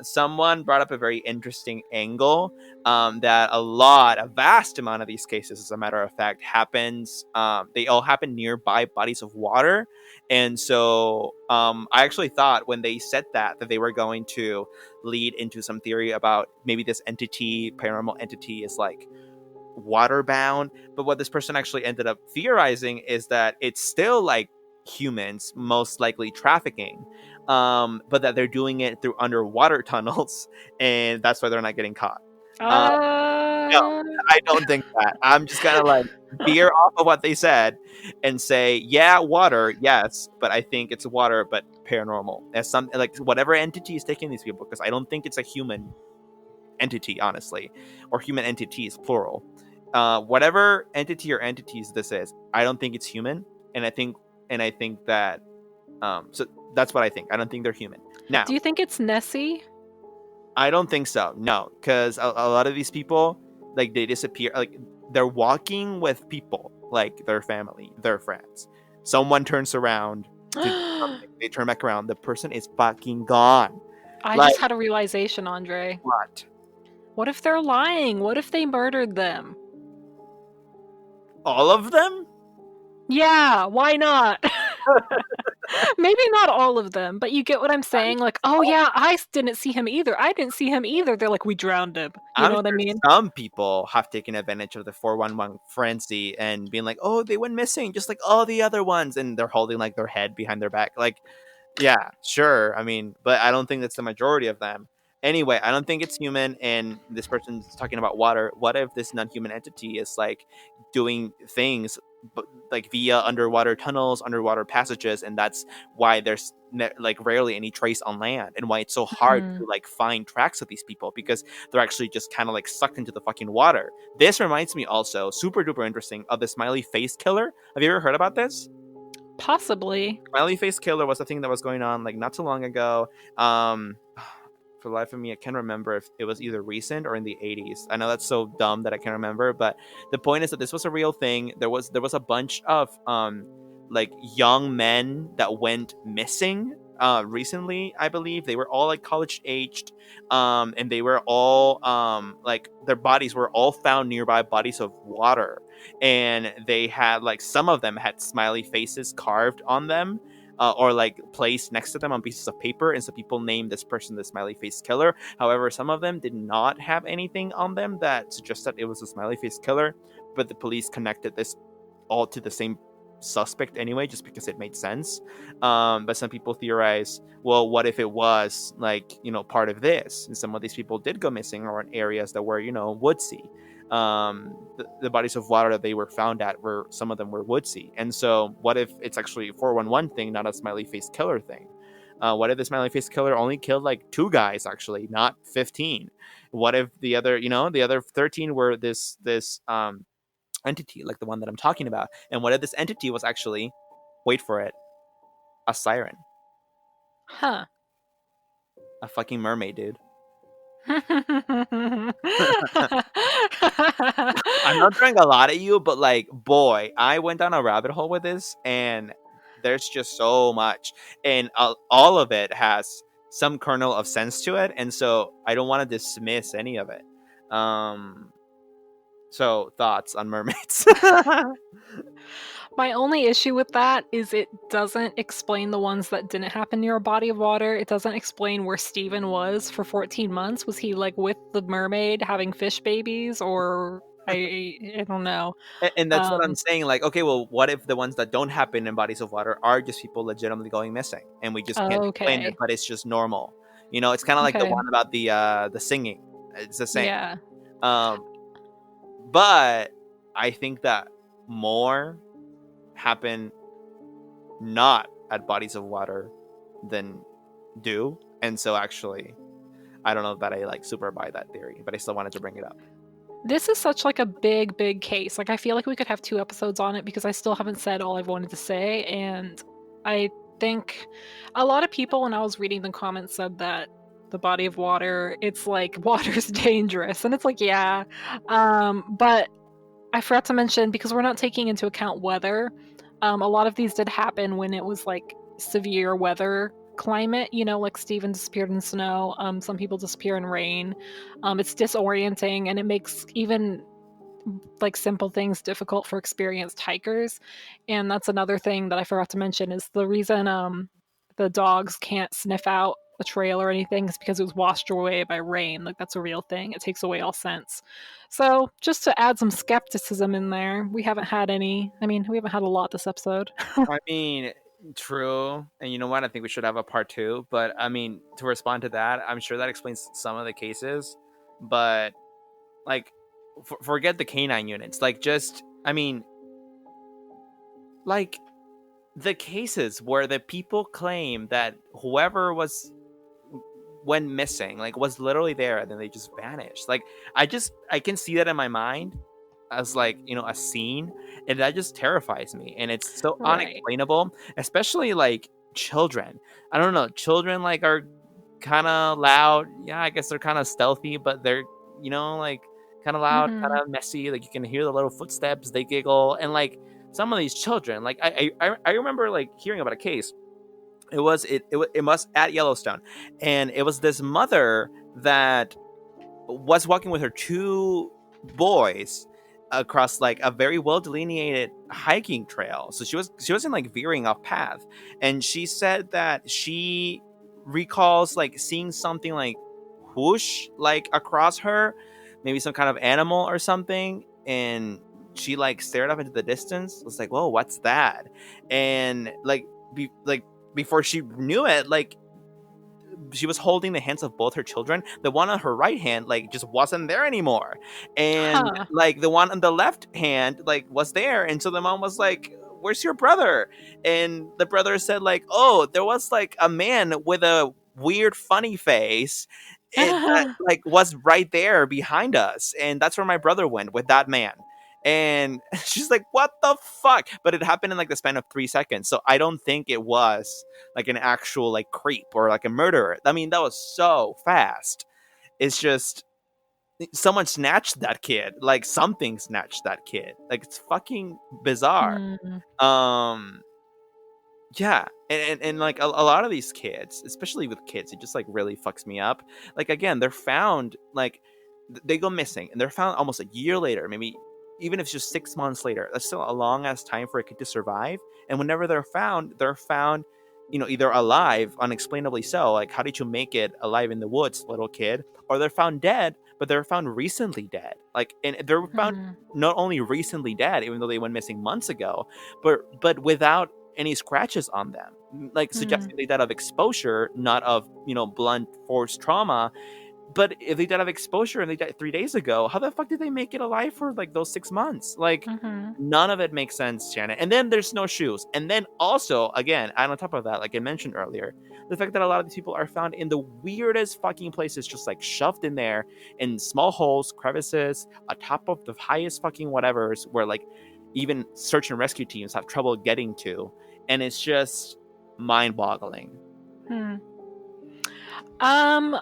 someone brought up a very interesting angle, that a vast amount of these cases, as a matter of fact, happens. They all happen nearby bodies of water, and so I actually thought when they said that they were going to lead into some theory about maybe this entity, paranormal entity, is like water bound. But what this person actually ended up theorizing is that it's still like humans, most likely trafficking, but that they're doing it through underwater tunnels, and that's why they're not getting caught. uh, no, Uh, I don't think that. I'm just gonna like veer off of what they said and say, yeah, water, yes, but I think it's water, but paranormal, as some like whatever entity is taking these people, because I don't think it's a human entity, honestly, or human entities, plural. Whatever entity or entities this is, I don't think it's human, and I think that, so that's what I think. I don't think they're human. Now, do you think it's Nessie? I don't think so. No, because a lot of these people, like they disappear, like they're walking with people, like their family, their friends. Someone turns around to do something, they turn back around, the person is fucking gone. I Like just had a realization, Andre. what? What if they're lying? What if they murdered them? All of them? Yeah, why not? Maybe not all of them, but you get what I'm saying? Like, oh yeah, I didn't see him either. I didn't see him either. They're like, we drowned him. You I'm know what I sure mean? some people have taken advantage of the 411 frenzy and being like, oh, they went missing just like all the other ones. And they're holding like their head behind their back. Like, yeah, sure. I mean, but I don't think that's the majority of them. Anyway, I don't think it's human. And this person's talking about water. What if this non-human entity is like doing things, but like via underwater tunnels, underwater passages, and that's why there's like rarely any trace on land, and why it's so hard Hmm. to like find tracks of these people because they're actually just kind of like sucked into the fucking water. This reminds me also, super duper interesting, of the smiley face killer. Have you ever heard about this? Possibly. Smiley face killer was a thing that was going on like not too long ago. Um, for the life of me, I can't remember if it was either recent or in the 80s. I know that's so dumb that I can't remember, but the point is that this was a real thing. There was a bunch of like young men that went missing recently. I believe they were all like college aged, and they were all like their bodies were all found nearby bodies of water, and they had like some of them had smiley faces carved on them, or like placed next to them on pieces of paper, and so people named this person the smiley face killer. However, some of them did not have anything on them that suggested it was a smiley face killer, but the police connected this all to the same suspect anyway, just because it made sense. But some people theorize, well, what if it was like, part of this, and some of these people did go missing or in areas that were, woodsy. The bodies of water that they were found at were, some of them were woodsy, and so what if it's actually a 411 thing, not a smiley face killer thing? What if the smiley face killer only killed like 2 guys, actually, not 15? What if the other 13 were this entity, like the one that I'm talking about? And what if this entity was actually, wait for it, a siren, Huh. a fucking mermaid, dude? I'm not throwing a lot at you, but like, boy, I went down a rabbit hole with this, and there's just so much, and all of it has some kernel of sense to it, and so I don't want to dismiss any of it. Um, so thoughts on mermaids? My only issue with that is it doesn't explain the ones that didn't happen near a body of water. It doesn't explain where Steven was for 14 months. Was he like with the mermaid having fish babies, or I don't know. And that's what I'm Um, saying. Like, okay, well, what if the ones that don't happen in bodies of water are just people legitimately going missing, and we just can't explain it, okay. but it's just normal? It's kind of like the Okay. one about the singing. It's the same. Yeah. Um, but I think that more happen not at bodies of water than do, and so actually, I don't know that I like super buy that theory, but I still wanted to bring it up. This is such like a big case. Like I feel like we could have 2 episodes on it because I still haven't said all I've wanted to say, and I think a lot of people when I was reading the comments said that the body of water, it's like water's dangerous, and it's like yeah, but I forgot to mention, because we're not taking into account weather, a lot of these did happen when it was like severe weather climate, like Steven disappeared in snow. Some people disappear in rain. It's disorienting, and it makes even like simple things difficult for experienced hikers. And that's another thing that I forgot to mention is the reason the dogs can't sniff out a trail or anything is because it was washed away by rain. Like that's a real thing. It takes away all sense. So just to add some skepticism in there, we haven't had any. I mean, we haven't had a lot this episode. I mean, true. And you know what? I think we should have a part two. But I mean, to respond to that, I'm sure that explains some of the cases. But like, forget the canine units. Like, just, I mean, like the cases where the people claim that whoever went missing, like, was literally there and then they just vanished. Like, I can see that in my mind as like, a scene, and that just terrifies me, and it's so Right. unexplainable, especially like children. I don't know, children are kind of loud. Yeah, I guess they're kind of stealthy, but they're, like, kind of loud, kind Mm-hmm. of messy. Like you can hear the little footsteps, they giggle, and like some of these children, like I remember like hearing about a case. It was at Yellowstone, and it was this mother that was walking with her two boys across like a very well delineated hiking trail. So she wasn't like veering off path, and she said that she recalls like seeing something like whoosh like across her, maybe some kind of animal or something, and she like stared up into the distance. Was like, "Whoa, what's that?" And like before she knew it, like she was holding the hands of both her children. The one on her right hand like just wasn't there anymore, and Huh. like the one on the left hand like was there. And so the mom was like, "Where's your brother?" And the brother said like, "Oh, there was like a man with a weird funny face, that like was right there behind us, and that's where my brother went, with that man." And she's like, "What the fuck?" But it happened in like the span of 3 seconds, so I don't think it was like an actual like creep or like a murderer. I mean, that was so fast. It's just someone snatched that kid. Like something snatched that kid. Like it's fucking bizarre. Mm-hmm. Um yeah, and like a lot of these kids, especially with kids, it just like really fucks me up. Like again, they're found like they go missing and they're found almost a year later, maybe even if it's just 6 months later. That's still a long ass time for a kid to survive. And whenever they're found, either alive, unexplainably so. Like, how did you make it alive in the woods, little kid? Or they're found dead, but they're found recently dead. Like, and they're found not only recently dead, even though they went missing months ago, but without any scratches on them, like Mm-hmm. suggesting they died of exposure, not of blunt force trauma. But if they died of exposure and they died 3 days ago, how the fuck did they make it alive for like those 6 months? Like, Mm-hmm. none of it makes sense, Shannon. And then there's no shoes. And then also, again, and on top of that, like I mentioned earlier, the fact that a lot of these people are found in the weirdest fucking places, just like shoved in there in small holes, crevices, atop of the highest fucking whatevers, where like even search and rescue teams have trouble getting to. And it's just mind boggling. Hmm. Um,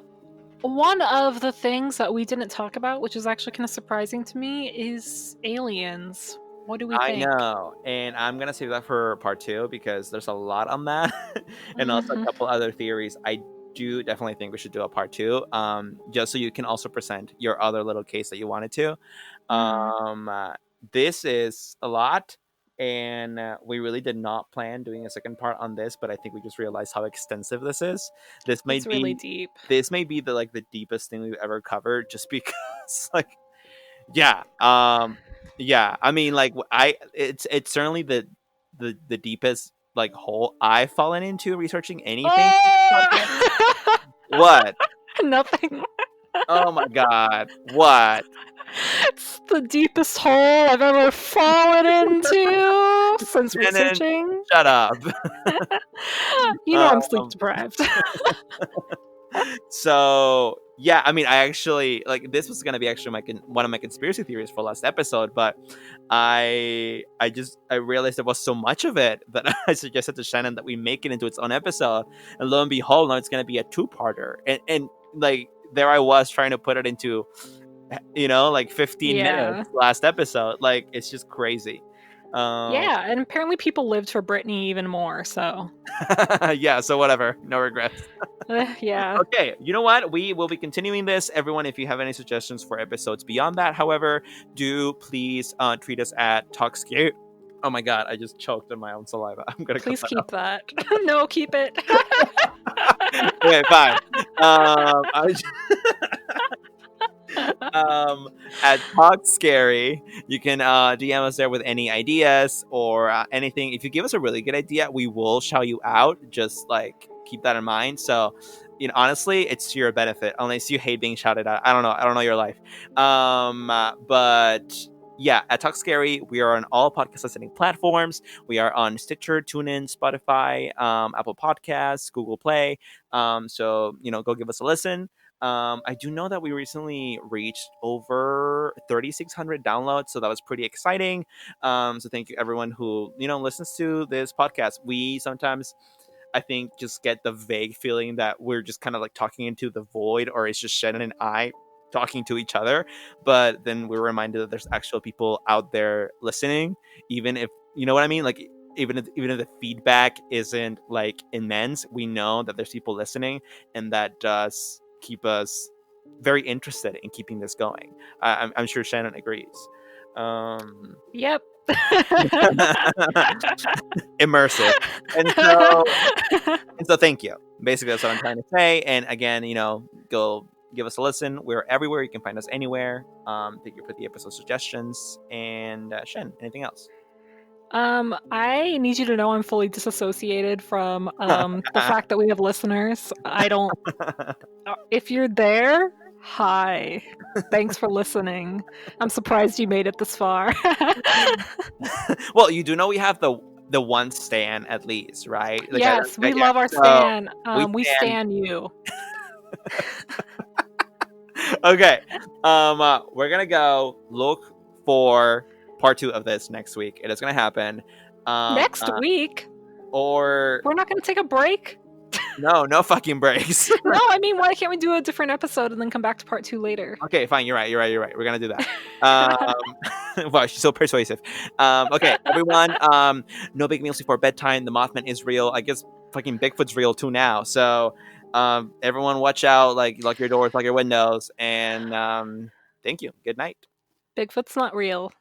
One of the things that we didn't talk about, which is actually kind of surprising to me, is aliens. What do we I think? know, and I'm gonna save that for part two because there's a lot on that, and also a Hmm. couple other theories. I do definitely think we should do a part two, just so you can also present your other little case that you wanted to. Hmm. Um, uh, this is a lot, and we really did not plan doing a second part on this, but I think we just realized how extensive this is. This may It's really be deep. this may be the like the deepest thing we've ever covered, just because like yeah. Yeah. I mean, like it's certainly the deepest like hole I've fallen into researching anything for this podcast. Oh! What? Nothing. Oh my god. What? It's the deepest hole I've ever fallen into since Shannon, researching. shut up. I'm sleep um, deprived. so yeah, I mean, I actually like this was gonna be actually one of my conspiracy theories for last episode, but I realized there was so much of it that I suggested to Shannon that we make it into its own episode, and lo and behold, now it's gonna be a two-parter, and like there I was trying to put it into like 15 Yeah. minutes last episode. Like it's just crazy. um Yeah, and apparently people lived for Britney even more, so. yeah, so whatever, no regrets. Yeah. Okay, you know what? We will be continuing this. Everyone, if you have any suggestions for episodes beyond that, however, do please tweet us at TalkScare. Oh my god, I just choked on my own saliva. I'm gonna cut Please that keep that. No, keep it. out. Okay, fine. I at Talk Scary. You can DM us there with any ideas or anything. If you give us a really good idea, we will shout you out. Just like keep that in mind. So, honestly, it's to your benefit, unless you hate being shouted out. I don't know. I don't know your life. But yeah, at Talk Scary, we are on all podcast listening platforms. We are on Stitcher, TuneIn, Spotify, Apple Podcasts, Google Play. So go give us a listen. I do know that we recently reached over 3,600 downloads, so that was pretty exciting. So thank you everyone who listens to this podcast. We sometimes, I think, just get the vague feeling that we're just kind of like talking into the void, or it's just Shannon and I. talking to each other, but then we're reminded that there's actual people out there listening, even if, you know what I mean, like even if the feedback isn't like immense, we know that there's people listening, and that does keep us very interested in keeping this going. I'm sure Shannon agrees. Yep. Immersive. And so thank you. Basically, that's what I'm trying to say. And again, go give us a listen. We're everywhere. You can find us anywhere. Thank you for the episode suggestions. And Shen, anything else? I need you to know I'm fully disassociated from the fact that we have listeners. I don't. If you're there, hi. Thanks for listening. I'm surprised you made it this far. Well, you do know we have the one stan at least, right? Yes, we yeah. love our So stan. we We stan. stan you. Okay. We're gonna go look for part 2 of this next week. It is gonna happen. Next week? Or We're not going to take a break? no fucking breaks. No, I mean, why can't we do a different episode and then come back to part 2 later? Okay, fine. You're right. We're gonna do that. Wow, she's so persuasive. Okay, everyone. No big meals before bedtime. The Mothman is real. I guess fucking Bigfoot's real too now. So, everyone, watch out. Lock your doors, lock your windows, and thank you. Good night. Bigfoot's not real.